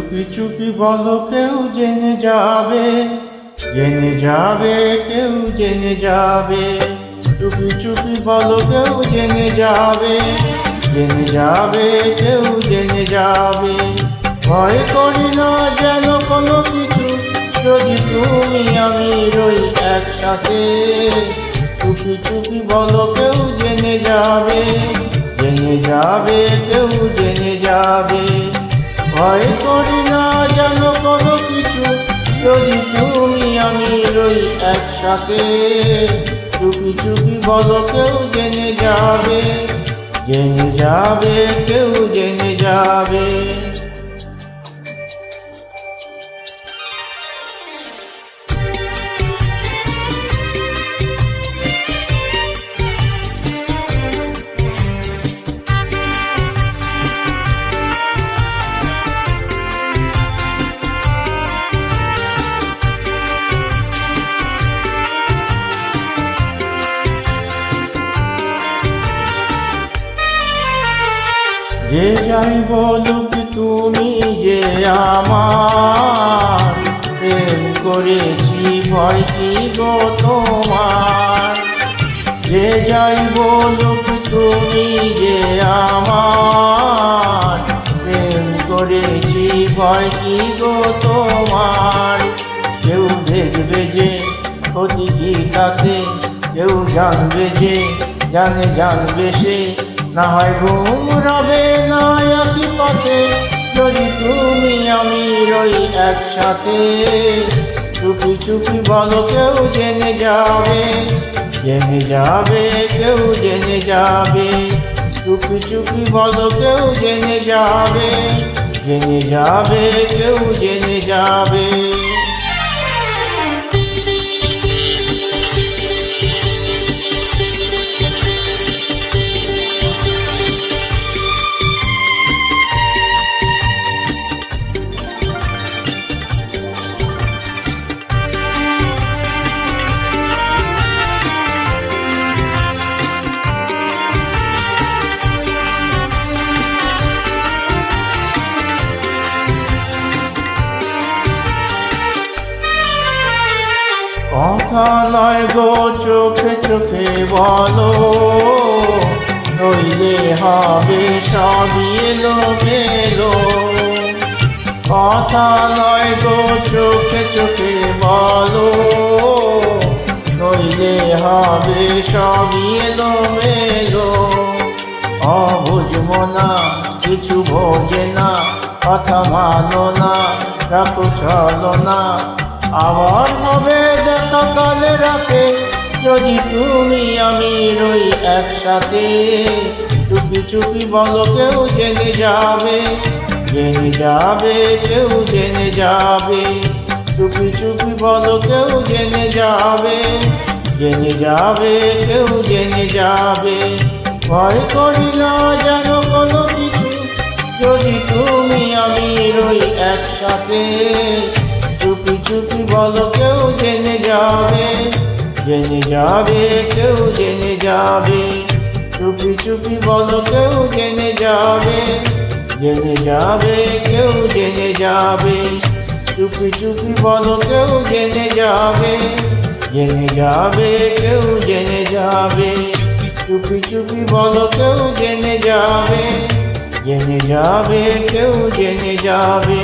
চুপি চুপি বলো কেউ জেনে যাবে, জেনে যাবে, কেউ জেনে যাবে। চুপি চুপি বলো কেউ জেনে যাবে, জেনে যাবে, কেউ জেনে যাবে। ভয় করি না যেন কোনো কিছু, যদি তুমি আমি রই একসাথে। চুপি চুপি বলো কেউ জেনে যাবে, জেনে যাবে, কেউ জেনে যাবে। ভয় করি না যেন কোনো কিছু, যদি তুমি আমি রই একসাথে। চুপি চুপি বলো কেউ জেনে যাবে, জেনে যাবে, কেউ জেনে যাবে। যে যাই বলুক তুমি যে আমার, প্রেম করেছি ভয় কি গো তোমার। যে যাই বলুক তুমি যে আমার, প্রেম করেছি ভয় কি গো তোমার। কেউ দেখবে যে ক্ষতি কি তাতে, কেউ জানবে যে জানবে সে। না হয় ঘুম রবে না একই পথে, যদি তুমি আমি রই একসাথে। চুপি চুপি বলো কেউ জেনে যাবে, জেনে যাবে, কেউ জেনে যাবে। চুপি চুপি বলো কেউ জেনে যাবে, জেনে যাবে, কেউ জেনে যাবে। কথা নয় গো চোখে চোখে বলো, নইলে হবে সবই এলোমেলো। কথা নয় গো চোখে চোখে বলো, নইলে হবে সবই এলোমেলো। অবুঝ মনা কিছু বোঝে না, কথা মানো না, রাখো চলো না। আবার হবে দেখা কাল রাতে, যদি তুমি আমি রই একসাথে। চুপি চুপি বলো কেউ জেনে যাবে, জেনে যাবে, কেউ জেনে যাবে। চুপি চুপি বলো কেউ জেনে যাবে, জেনে যাবে, কেউ জেনে যাবে। ভয় করি না যেন কোনো কিছু, যদি তুমি আমি রই একসাথে। চুপি চুপি বলো কেউ জেনে যাবে, জেনে যাবে, কেউ জেনে যাবে। চুপি চুপি বলো কেউ জেনে যাবে, জেনে যাবে, কেউ জেনে যাবে। চুপি চুপি বলো কেউ জেনে যাবে, জেনে যাবে, কেউ জেনে যাবে। চুপি চুপি বলো কেউ জেনে যাবে, জেনে যাবে, কেউ জেনে যাবে।